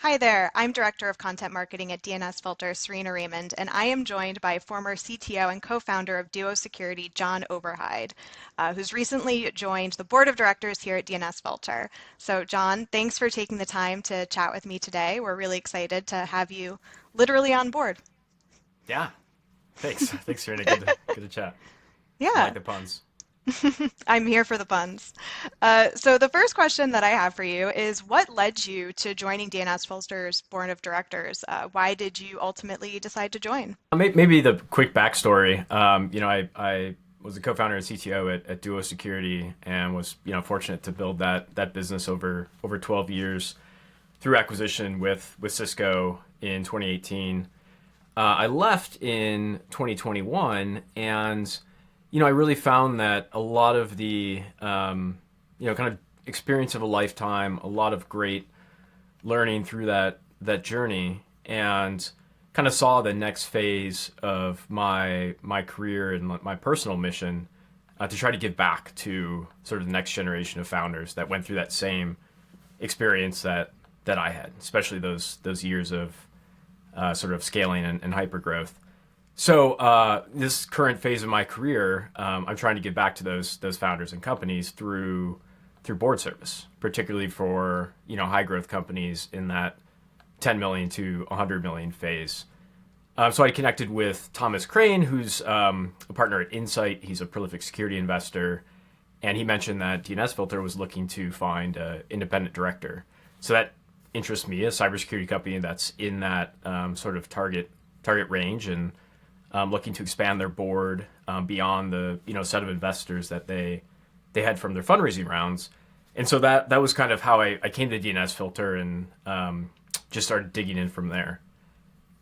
Hi there, I'm Director of Content Marketing at DNSFilter, Serena Raymond, and I am joined by former CTO and co-founder of Duo Security, Jon Oberheide, who's recently joined the board of directors here at DNSFilter. So Jon, thanks for taking the time to chat with me today. We're really excited to have you literally on board. Yeah, thanks. Thanks, Serena. Good to chat. I Yeah, like the puns. I'm here for the puns. So the first question that I have for you is what led you to joining DNSFilter's board of directors? Why did you ultimately decide to join? Maybe the quick backstory. I was a co-founder and CTO at Duo Security and was fortunate to build that business over 12 years through acquisition with Cisco in 2018. I left in 2021, and I really found that a lot of the kind of experience of a lifetime, a lot of great learning through that journey, and kind of saw the next phase of my career and my personal mission to try to give back to sort of the next generation of founders that went through that same experience that I had, especially those years of sort of scaling and hypergrowth. So this current phase of my career, I'm trying to give back to those founders and companies through board service, particularly for high growth companies in that 10 million to 100 million phase. So I connected with Thomas Crane, who's a partner at Insight. He's a prolific security investor, and he mentioned that DNSFilter was looking to find an independent director. So that interests me, a cybersecurity company that's in that sort of target range and looking to expand their board beyond the set of investors that they had from their fundraising rounds. And so that was kind of how I came to DNSFilter and just started digging in from there.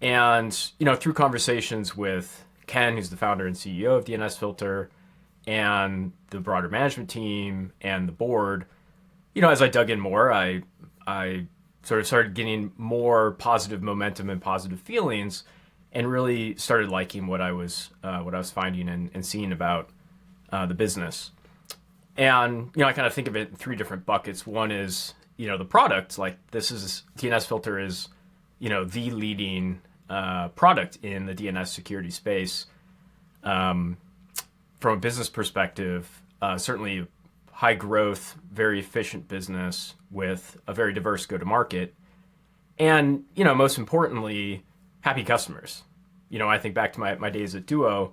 And through conversations with Ken, who's the founder and CEO of DNSFilter, and the broader management team and the board, as I dug in more, I sort of started getting more positive momentum and positive feelings, and really started liking what I was finding and seeing about the business. And I kind of think of it in three different buckets. One is the product. Like DNSFilter is the leading product in the DNS security space. From a business perspective, certainly high growth, very efficient business with a very diverse go to market, and most importantly, happy customers. I think back to my days at Duo.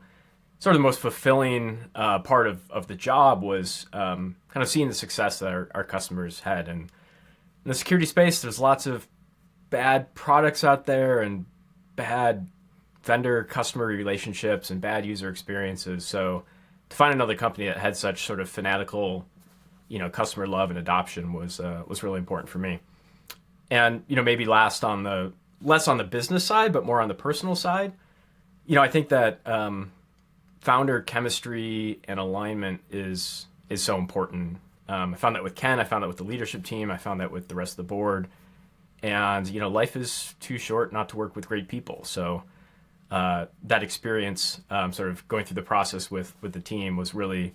Sort of the most fulfilling part of the job was kind of seeing the success that our customers had. And in the security space, there's lots of bad products out there and bad vendor customer relationships and bad user experiences. So to find another company that had such sort of fanatical, customer love and adoption was really important for me. And maybe less on the business side, but more on the personal side. I think that founder chemistry and alignment is so important. I found that with Ken. I found that with the leadership team. I found that with the rest of the board. And life is too short not to work with great people. So that experience, sort of going through the process with the team, was really,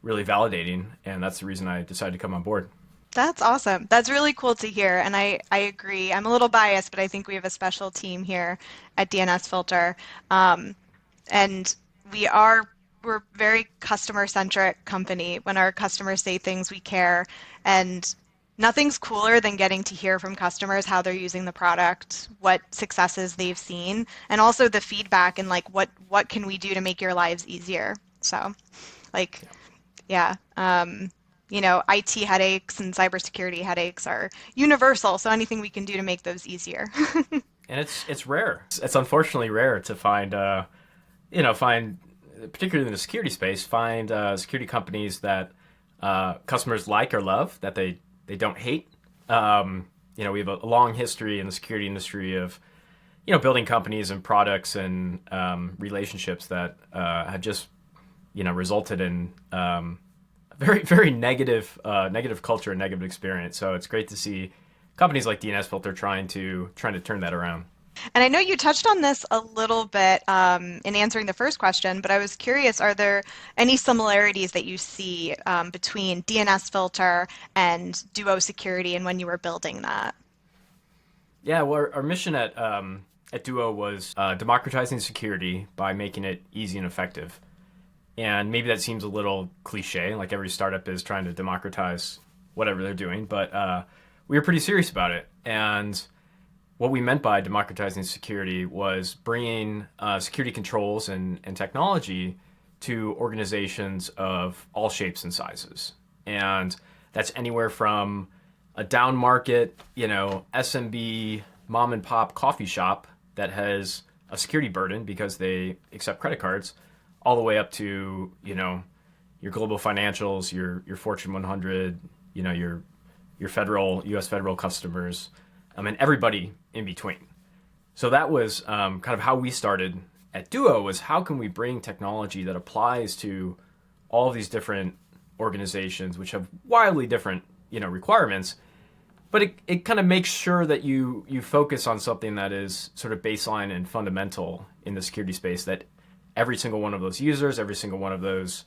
really validating. And that's the reason I decided to come on board. That's awesome. That's really cool to hear. And I agree. I'm a little biased, but I think we have a special team here at DNSFilter. And we're very customer centric company. When our customers say things, we care. And nothing's cooler than getting to hear from customers how they're using the product, what successes they've seen, and also the feedback and like what can we do to make your lives easier. So like yeah. IT headaches and cybersecurity headaches are universal, so anything we can do to make those easier. And it's rare. It's unfortunately rare to find particularly in the security space, find security companies that customers like or love, that they don't hate. We have a long history in the security industry of building companies and products and relationships that have just resulted in very very negative culture and negative experience. So it's great to see companies like DNSFilter trying to turn that around. And I know you touched on this a little bit in answering the first question, but I was curious, are there any similarities that you see between DNSFilter and Duo Security and when you were building that? Yeah, well, our mission at Duo was democratizing security by making it easy and effective. And maybe that seems a little cliche, like every startup is trying to democratize whatever they're doing, but we were pretty serious about it. And what we meant by democratizing security was bringing security controls and technology to organizations of all shapes and sizes. And that's anywhere from a down market, SMB mom and pop coffee shop that has a security burden because they accept credit cards, all the way up to, your global financials, your Fortune 100, your federal, US federal customers, and everybody in between. So that was kind of how we started at Duo, was how can we bring technology that applies to all of these different organizations, which have wildly different, requirements, but it kind of makes sure that you focus on something that is sort of baseline and fundamental in the security space, that every single one of those users, every single one of those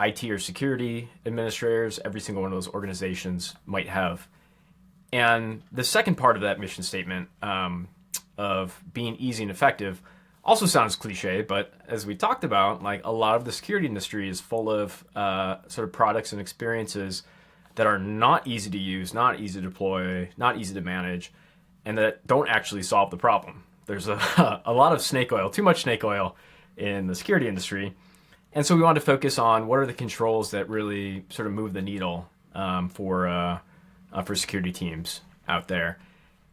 IT or security administrators, every single one of those organizations might have. And the second part of that mission statement, of being easy and effective, also sounds cliche, but as we talked about, like, a lot of the security industry is full of sort of products and experiences that are not easy to use, not easy to deploy, not easy to manage, and that don't actually solve the problem. There's a lot of snake oil, too much snake oil in the security industry. And so we wanted to focus on what are the controls that really sort of move the needle for security teams out there.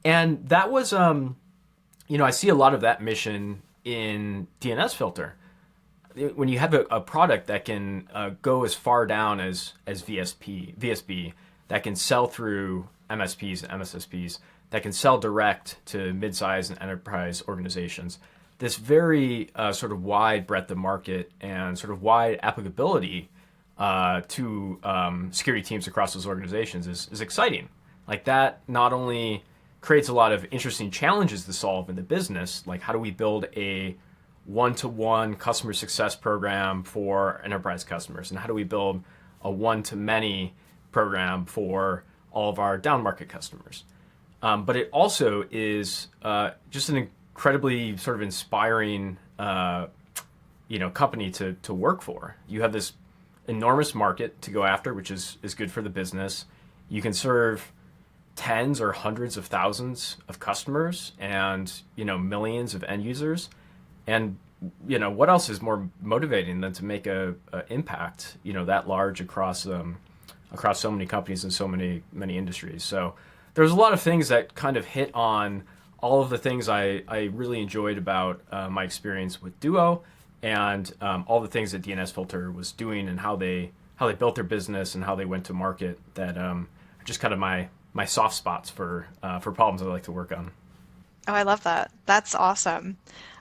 And that was, I see a lot of that mission in DNSFilter. When you have a product that can go as far down as VSB, that can sell through MSPs and MSSPs, that can sell direct to mid-size and enterprise organizations, this very sort of wide breadth of market and sort of wide applicability to security teams across those organizations is exciting. Like, that not only creates a lot of interesting challenges to solve in the business, like how do we build a one-to-one customer success program for enterprise customers, and how do we build a one-to-many program for all of our down-market customers. But it also is just an incredibly sort of inspiring company to work for. You have this enormous market to go after, which is good for the business. You can serve tens or hundreds of thousands of customers and millions of end users. And what else is more motivating than to make a impact that large across so many companies and so many industries. So there's a lot of things that kind of hit on all of the things I really enjoyed about my experience with Duo, and all the things that DNSFilter was doing, and how they built their business and how they went to market, that are just kind of my soft spots for problems I like to work on. Oh, I love that. That's awesome.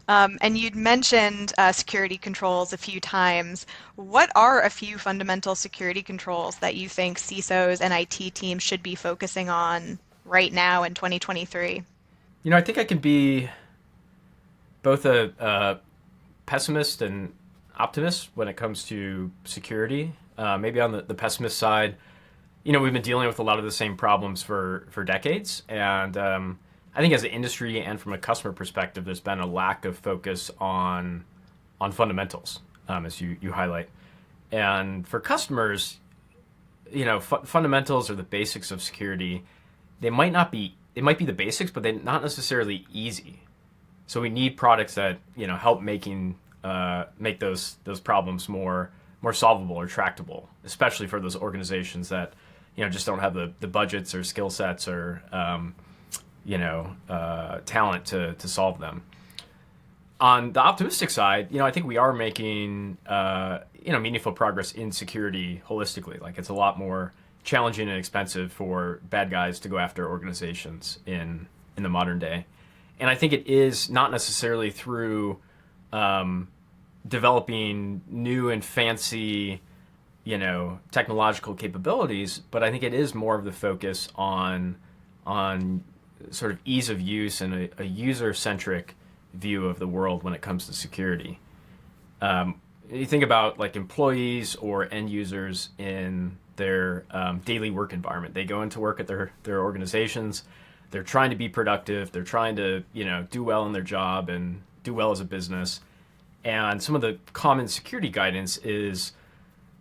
And you'd mentioned security controls a few times. What are a few fundamental security controls that you think CISOs and IT teams should be focusing on right now in 2023? I think I can be both a pessimist and optimist when it comes to security. Maybe on the pessimist side, we've been dealing with a lot of the same problems for decades, and I think as an industry and from a customer perspective, there's been a lack of focus on fundamentals, as you highlight. And for customers, fundamentals are the basics of security. It might be the basics, but they're not necessarily easy. So we need products that help make those problems more solvable or tractable, especially for those organizations that just don't have the budgets or skill sets or talent to solve them. On the optimistic side, I think we are making meaningful progress in security holistically. Like, it's a lot more challenging and expensive for bad guys to go after organizations in the modern day. And I think it is not necessarily through developing new and fancy, technological capabilities, but I think it is more of the focus on sort of ease of use and a user-centric view of the world when it comes to security. You think about like employees or end users in their daily work environment. They go into work at their organizations. they're trying to be productive, they're trying to do well in their job and do well as a business. And some of the common security guidance is,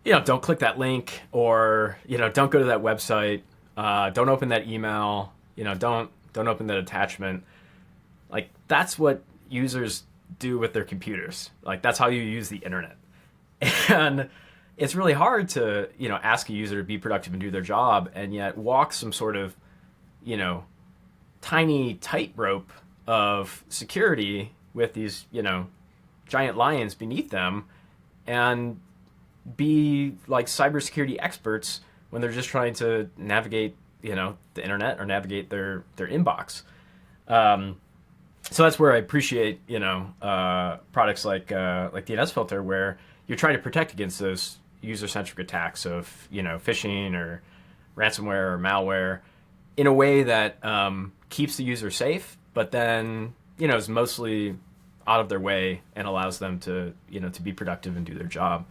don't click that link, or don't go to that website, don't open that email, don't open that attachment. Like, that's what users do with their computers. Like, that's how you use the internet. And it's really hard to ask a user to be productive and do their job, and yet walk some sort of you know tiny tightrope of security with these giant lions beneath them, and be like cybersecurity experts when they're just trying to navigate the internet or navigate their inbox. So that's where I appreciate products like DNSFilter, where you're trying to protect against those user-centric attacks of phishing or ransomware or malware in a way that keeps the user safe, but then is mostly out of their way and allows them to to be productive and do their job.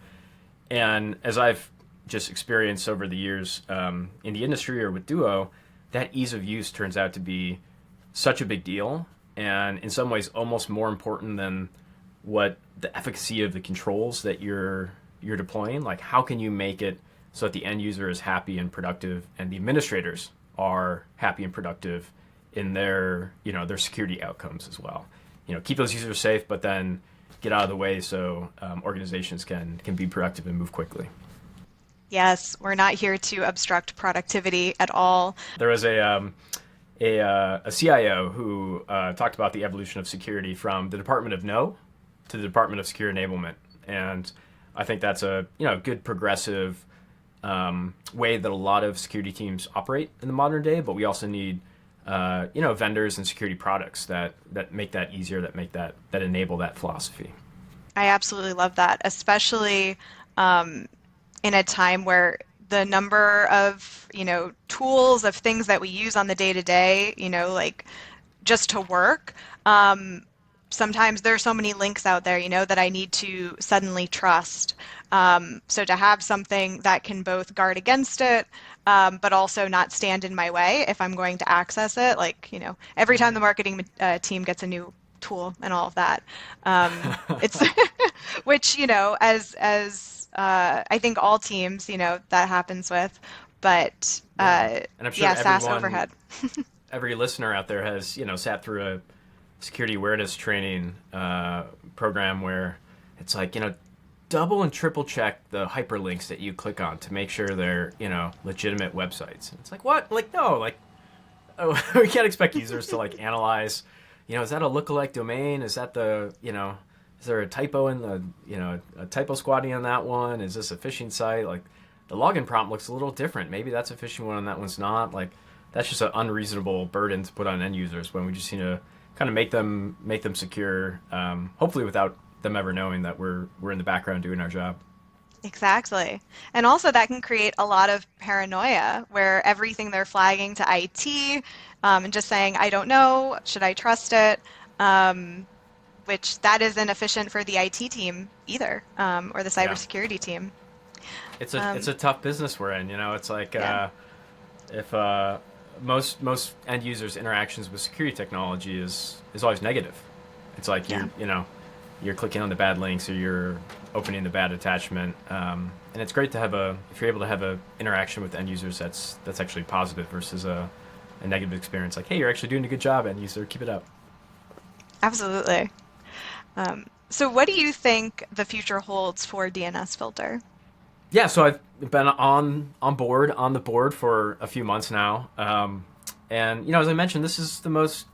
And as I've just experienced over the years in the industry or with Duo, that ease of use turns out to be such a big deal, and in some ways almost more important than what the efficacy of the controls that you're deploying. Like, how can you make it so that the end user is happy and productive, and the administrators are happy and productive in their their security outcomes as well. Keep those users safe, but then get out of the way so organizations can be productive and move quickly. Yes, we're not here to obstruct productivity at all. There was a CIO who talked about the evolution of security from the Department of No to the Department of Secure Enablement, and I think that's a good progressive way that a lot of security teams operate in the modern day. But we also need vendors and security products that make that easier, that enable that philosophy. I absolutely love that, especially in a time where the number of, tools of things that we use on the day to day, like just to work. Sometimes there's so many links out there, that I need to suddenly trust. So to have something that can both guard against it, but also not stand in my way if I'm going to access it, like, every time the marketing team gets a new tool and all of that. It's which, as I think all teams, that happens with, but Yeah, and I'm sure yeah, SaaS overhead. every listener out there has sat through a security awareness training program where it's like double and triple check the hyperlinks that you click on to make sure they're legitimate websites. And it's like, what? Like, no, like, oh, we can't expect users to like analyze is that a lookalike domain? Is that is there a typo in the a typo squatting on that one? Is this a phishing site? Like, the login prompt looks a little different. Maybe that's a phishing one and that one's not. Like, that's just an unreasonable burden to put on end users when we just need to kind of make them secure, hopefully without them ever knowing that we're in the background doing our job. Exactly. And also that can create a lot of paranoia where everything they're flagging to IT, and just saying, I don't know, should I trust it? Which that isn't efficient for the IT team either, or the Yeah, cybersecurity team. it's a tough business we're in. It's like Yeah, if most end users' interactions with security technology is always negative. It's like yeah, you're clicking on the bad links, or you're opening the bad attachment. And it's great to have if you're able to have a interaction with end users that's actually positive versus a negative experience. Like, hey, you're actually doing a good job, end user, keep it up. absolutely. So what do you think the future holds for DNS filter? Yeah, so I've been on the board for a few months now, and as I mentioned, this is the most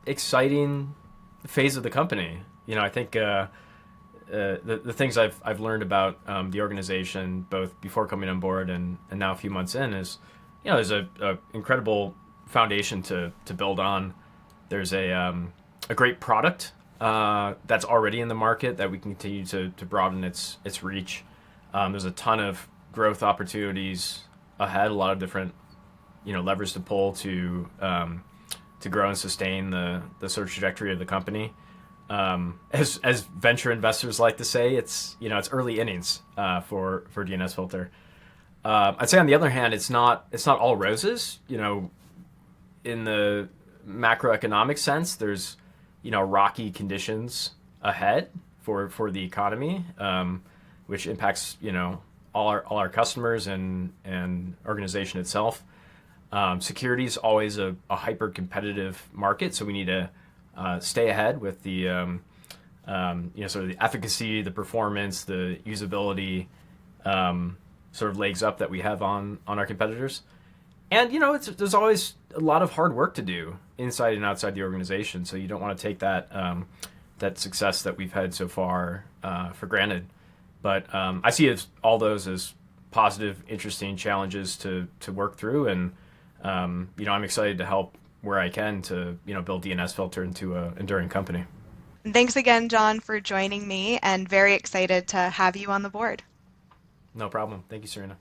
exciting phase of the company. I think the things I've learned about the organization, both before coming on board and now a few months in, is there's a incredible foundation to build on. There's a great product that's already in the market that we can continue to broaden its reach. There's a ton of growth opportunities ahead, a lot of different levers to pull to grow and sustain the sort of trajectory of the company. As venture investors like to say, it's early innings for DNSFilter. I'd say on the other hand, it's not all roses. In the macroeconomic sense, there's rocky conditions ahead for the economy, which impacts all our customers and organization itself. Security is always a hyper competitive market, so we need to stay ahead with the sort of the efficacy, the performance, the usability, sort of legs up that we have on our competitors. And there's always a lot of hard work to do inside and outside the organization. So you don't want to take that success that we've had so far for granted. But I see all those as positive, interesting challenges to work through, and I'm excited to help where I can to build DNSFilter into an enduring company. And thanks again, Jon, for joining me, and very excited to have you on the board. No problem. Thank you, Serena.